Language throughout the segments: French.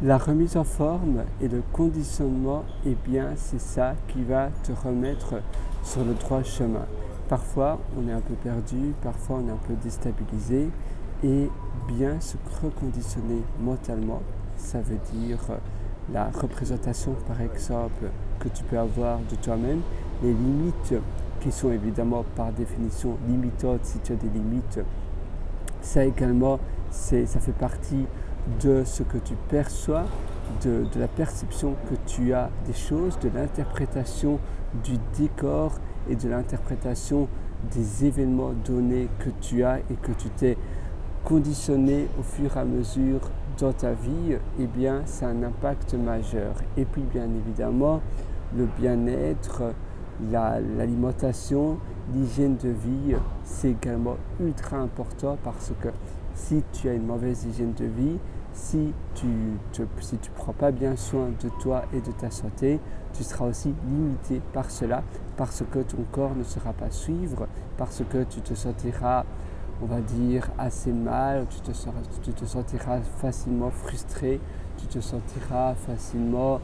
La remise en forme et le conditionnement, eh bien, c'est ça qui va te remettre sur le droit chemin. Parfois, on est un peu perdu, parfois on est un peu déstabilisé et bien se reconditionner mentalement, ça veut dire la représentation par exemple que tu peux avoir de toi-même, les limites qui sont évidemment par définition limitantes si tu as des limites. Ça également, ça fait partie de ce que tu perçois, de la perception que tu as des choses, de l'interprétation du décor et de l'interprétation des événements donnés que tu as et que tu t'es conditionné au fur et à mesure dans ta vie, eh bien, ça a un impact majeur. Et puis, bien évidemment, le bien-être, l'alimentation, l'hygiène de vie, c'est également ultra important parce que si tu as une mauvaise hygiène de vie, si tu ne prends pas bien soin de toi et de ta santé, tu seras aussi limité par cela, parce que ton corps ne saura pas suivre, parce que tu te sentiras, on va dire, assez mal, tu te sentiras facilement frustré, tu te sentiras facilement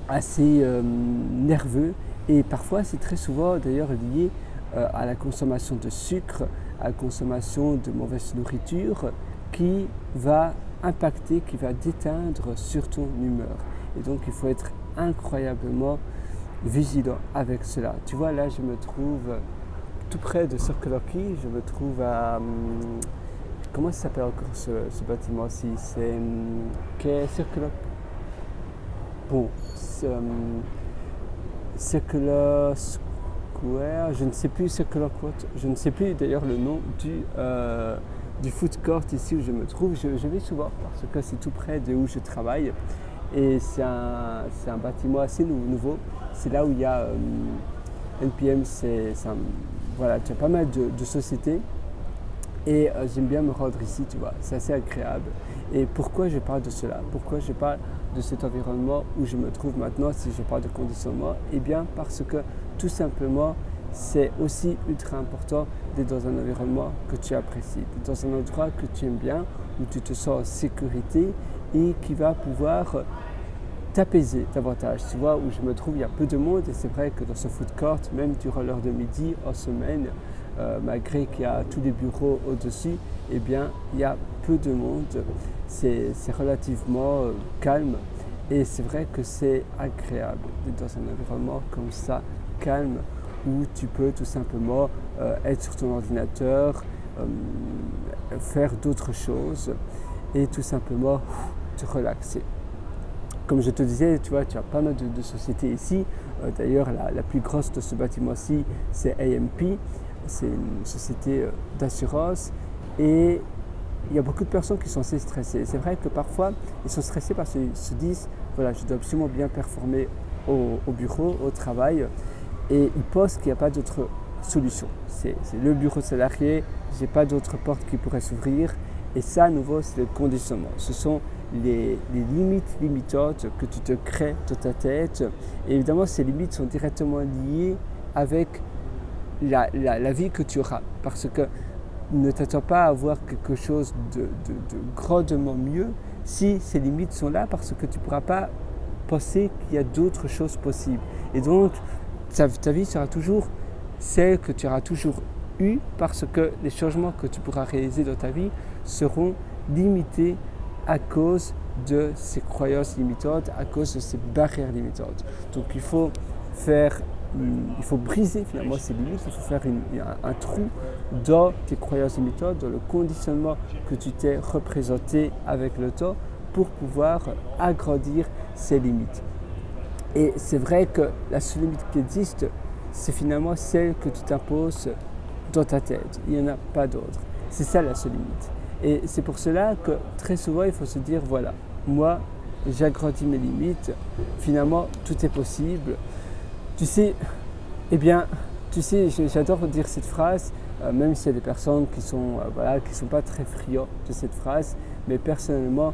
assez nerveux. Et parfois, c'est très souvent d'ailleurs lié à la consommation de sucre, à la consommation de mauvaise nourriture qui va impacter, qui va déteindre sur ton humeur. Et donc, il faut être incroyablement vigilant avec cela. Tu vois, là, je me trouve tout près de Circle K, je me trouve à... comment ça s'appelle encore ce bâtiment-ci? C'est Circle K. Bon, Circular Square, je ne sais plus Circular Court, je ne sais plus d'ailleurs le nom du food court ici où je me trouve. Je vais souvent parce que c'est tout près de où je travaille et c'est un bâtiment assez nouveau. C'est là où il y a NPM, voilà, tu as pas mal de sociétés et j'aime bien me rendre ici, tu vois, c'est assez agréable. Et pourquoi je parle de cela? Pourquoi je parle de cet environnement où je me trouve maintenant si je parle de conditionnement? Eh bien parce que tout simplement c'est aussi ultra important d'être dans un environnement que tu apprécies, d'être dans un endroit que tu aimes bien, où tu te sens en sécurité et qui va pouvoir t'apaiser davantage. Tu vois, où je me trouve, il y a peu de monde et c'est vrai que dans ce food court, même durant l'heure de midi, en semaine, malgré qu'il y a tous les bureaux au-dessus, eh bien, il y a peu de monde. C'est relativement calme et c'est vrai que c'est agréable d'être dans un environnement comme ça, calme, où tu peux tout simplement être sur ton ordinateur, faire d'autres choses et tout simplement te relaxer. Comme je te disais, tu vois, tu as pas mal de sociétés ici. D'ailleurs, la plus grosse de ce bâtiment-ci, c'est AMP. C'est une société d'assurance et il y a beaucoup de personnes qui sont assez stressées. C'est vrai que parfois, ils sont stressés parce qu'ils se disent, voilà, je dois absolument bien performer au bureau, au travail, et ils pensent qu'il n'y a pas d'autre solution. C'est le bureau salarié, je n'ai pas d'autre porte qui pourrait s'ouvrir. Et ça, à nouveau, c'est le conditionnement. Ce sont les limites limitantes que tu te crées dans ta tête. Et évidemment, ces limites sont directement liées avec la vie que tu auras. Parce que ne t'attends pas à avoir quelque chose de grandement mieux si ces limites sont là, parce que tu ne pourras pas penser qu'il y a d'autres choses possibles. Et donc, ta vie sera toujours celle que tu auras toujours eue, parce que les changements que tu pourras réaliser dans ta vie seront limités à cause de ces croyances limitantes, à cause de ces barrières limitantes. Donc il faut briser finalement ces limites, il faut faire un trou dans tes croyances limitantes, dans le conditionnement que tu t'es représenté avec le temps pour pouvoir agrandir ces limites. Et c'est vrai que la seule limite qui existe, c'est finalement celle que tu t'imposes dans ta tête. Il n'y en a pas d'autre. C'est ça la seule limite. Et c'est pour cela que très souvent, il faut se dire, voilà, moi, j'agrandis mes limites. Finalement, tout est possible. Tu sais, j'adore dire cette phrase, même s'il y a des personnes qui sont pas très friands de cette phrase. Mais personnellement,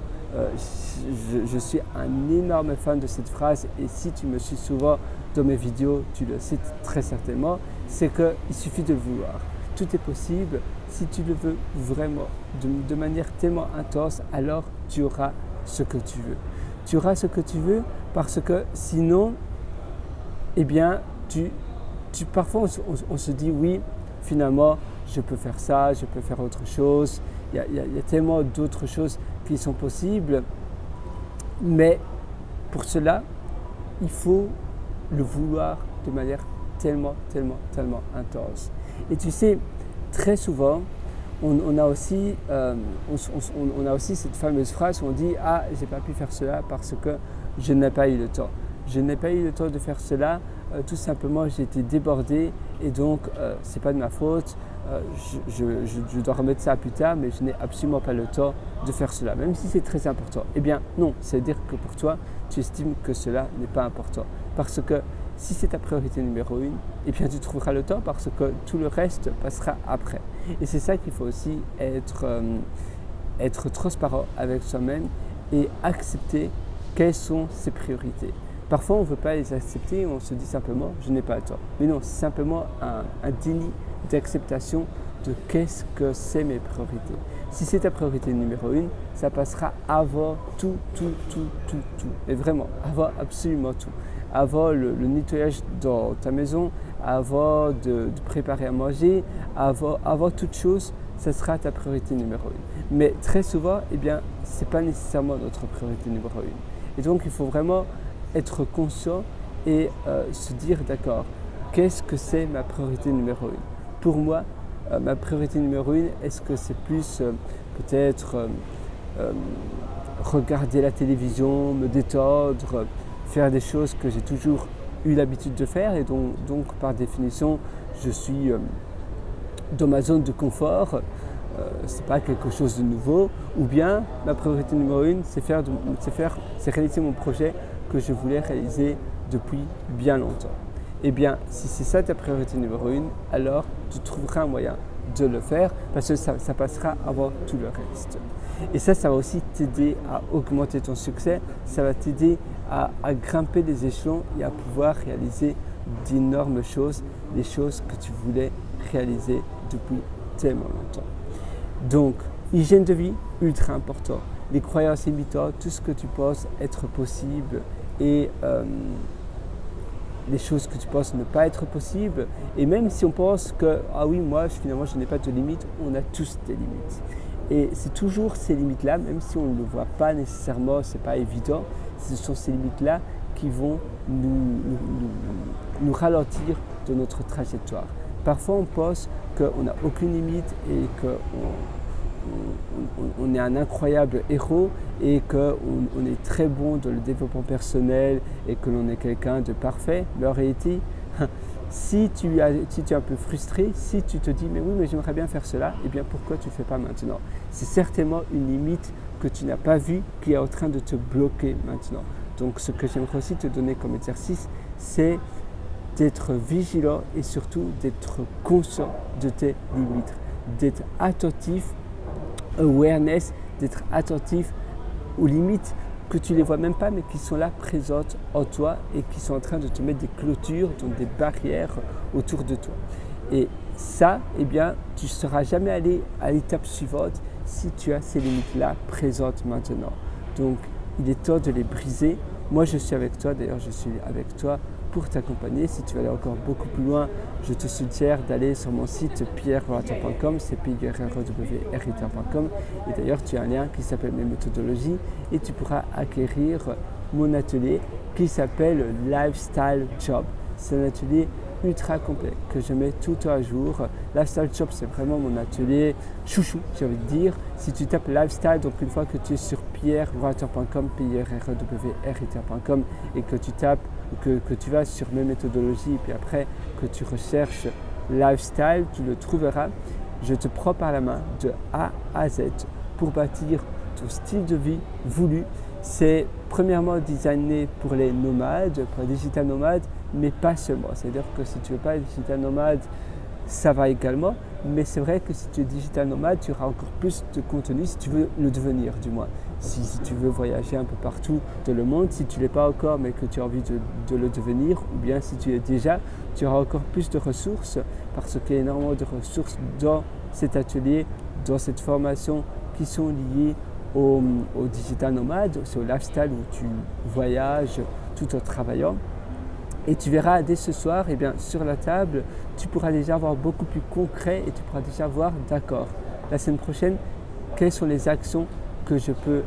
je suis un énorme fan de cette phrase. Et si tu me suis souvent dans mes vidéos, tu le sais très certainement, c'est qu'il suffit de le vouloir. Tout est possible si tu le veux vraiment, de manière tellement intense, alors tu auras ce que tu veux. Tu auras ce que tu veux parce que sinon, eh bien, parfois on se dit oui, finalement, je peux faire ça, je peux faire autre chose. Il y a tellement d'autres choses qui sont possibles. Mais pour cela, il faut le vouloir de manière tellement intense. Et tu sais, très souvent, on a aussi cette fameuse phrase où on dit « Ah, j'ai pas pu faire cela parce que je n'ai pas eu le temps. Je n'ai pas eu le temps de faire cela, tout simplement j'ai été débordé et donc c'est pas de ma faute. Je dois remettre ça plus tard, mais je n'ai absolument pas le temps de faire cela, même si c'est très important. » Eh bien non, c'est-à-dire que pour toi, tu estimes que cela n'est pas important. Parce que si c'est ta priorité numéro 1, eh bien tu trouveras le temps parce que tout le reste passera après. Et c'est ça qu'il faut aussi être transparent avec soi-même et accepter quelles sont ses priorités. Parfois, on ne veut pas les accepter, on se dit simplement « je n'ai pas le temps ». Mais non, c'est simplement un déni d'acceptation de qu'est-ce que c'est mes priorités. Si c'est ta priorité numéro 1, ça passera avant tout. Et vraiment, avant absolument tout. Avant le nettoyage dans ta maison, avant de préparer à manger, avant toute chose, ça sera ta priorité numéro 1. Mais très souvent, eh bien, ce n'est pas nécessairement notre priorité numéro 1. Et donc, il faut vraiment être conscient et se dire d'accord, qu'est-ce que c'est ma priorité numéro 1? Pour moi, ma priorité numéro 1, est-ce que c'est plus peut-être regarder la télévision, me détendre, faire des choses que j'ai toujours eu l'habitude de faire et donc par définition, je suis dans ma zone de confort, c'est pas quelque chose de nouveau, ou bien ma priorité numéro 1, c'est réaliser mon projet que je voulais réaliser depuis bien longtemps. Eh bien, si c'est ça ta priorité numéro 1, alors tu trouveras un moyen de le faire parce que ça passera avant tout le reste. Et ça va aussi t'aider à augmenter ton succès, ça va t'aider à grimper les échelons et à pouvoir réaliser d'énormes choses, des choses que tu voulais réaliser depuis tellement longtemps. Donc, hygiène de vie, ultra important. Les croyances limitantes, tout ce que tu penses être possible et les choses que tu penses ne pas être possibles. Et même si on pense que, ah oui, moi, finalement, je n'ai pas de limites, on a tous des limites. Et c'est toujours ces limites-là, même si on ne le voit pas nécessairement, ce n'est pas évident, ce sont ces limites-là qui vont nous ralentir de notre trajectoire. Parfois, on pense qu'on n'a aucune limite et qu'on est un incroyable héros et qu'on est très bon dans le développement personnel et que l'on est quelqu'un de parfait. Mais en réalité, si tu es un peu frustré, si tu te dis « mais oui, mais j'aimerais bien faire cela », eh bien pourquoi tu ne le fais pas maintenant? C'est certainement une limite que tu n'as pas vue qui est en train de te bloquer maintenant. Donc ce que j'aimerais aussi te donner comme exercice, c'est d'être vigilant et surtout d'être conscient de tes limites, d'être attentif, awareness, d'être attentif aux limites que tu ne les vois même pas mais qui sont là présentes en toi et qui sont en train de te mettre des clôtures, donc des barrières autour de toi. Et ça, eh bien, tu ne seras jamais allé à l'étape suivante si tu as ces limites-là présentes maintenant. Donc, il est temps de les briser. Moi, je suis avec toi, d'ailleurs, je suis avec toi pour t'accompagner. Si tu veux aller encore beaucoup plus loin, je te suggère d'aller sur mon site pierrewriter.com, c'est pierrewriter.com. Et d'ailleurs, tu as un lien qui s'appelle mes méthodologies et tu pourras acquérir mon atelier qui s'appelle Lifestyle Job. C'est un atelier ultra complet que je mets tout à jour. Lifestyle Job, c'est vraiment mon atelier chouchou, j'ai envie de dire. Si tu tapes Lifestyle, donc une fois que tu es sur pierrewriter.com, pierrewriter.com et que tu tapes que tu vas sur mes méthodologies et puis après que tu recherches Lifestyle, tu le trouveras. Je te prends par la main de A à Z pour bâtir ton style de vie voulu. C'est premièrement designé pour les nomades, pour les digital nomades, mais pas seulement. C'est-à-dire que si tu ne veux pas être digital nomade, ça va également. Mais c'est vrai que si tu es digital nomade, tu auras encore plus de contenu si tu veux le devenir du moins. Si tu veux voyager un peu partout dans le monde, si tu ne l'es pas encore mais que tu as envie de le devenir, ou bien si tu l'es déjà, tu auras encore plus de ressources parce qu'il y a énormément de ressources dans cet atelier, dans cette formation qui sont liées au digital nomade, c'est au lifestyle où tu voyages tout en travaillant. Et tu verras dès ce soir, eh bien, sur la table, tu pourras déjà voir beaucoup plus concret et tu pourras déjà voir, d'accord, la semaine prochaine, quelles sont les actions que je peux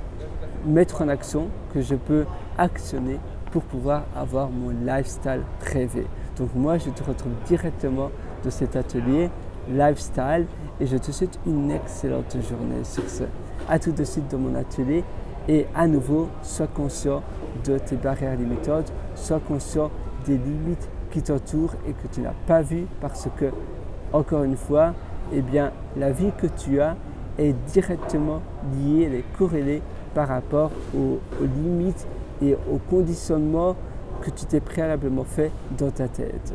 mettre en action, que je peux actionner pour pouvoir avoir mon lifestyle rêvé. Donc moi, je te retrouve directement de cet atelier lifestyle et je te souhaite une excellente journée sur ce. À tout de suite dans mon atelier et à nouveau, sois conscient de tes barrières limitantes, sois conscient des limites qui t'entourent et que tu n'as pas vues parce que, encore une fois, eh bien, la vie que tu as est directement liée, elle est corrélée par rapport aux limites et au conditionnement que tu t'es préalablement fait dans ta tête.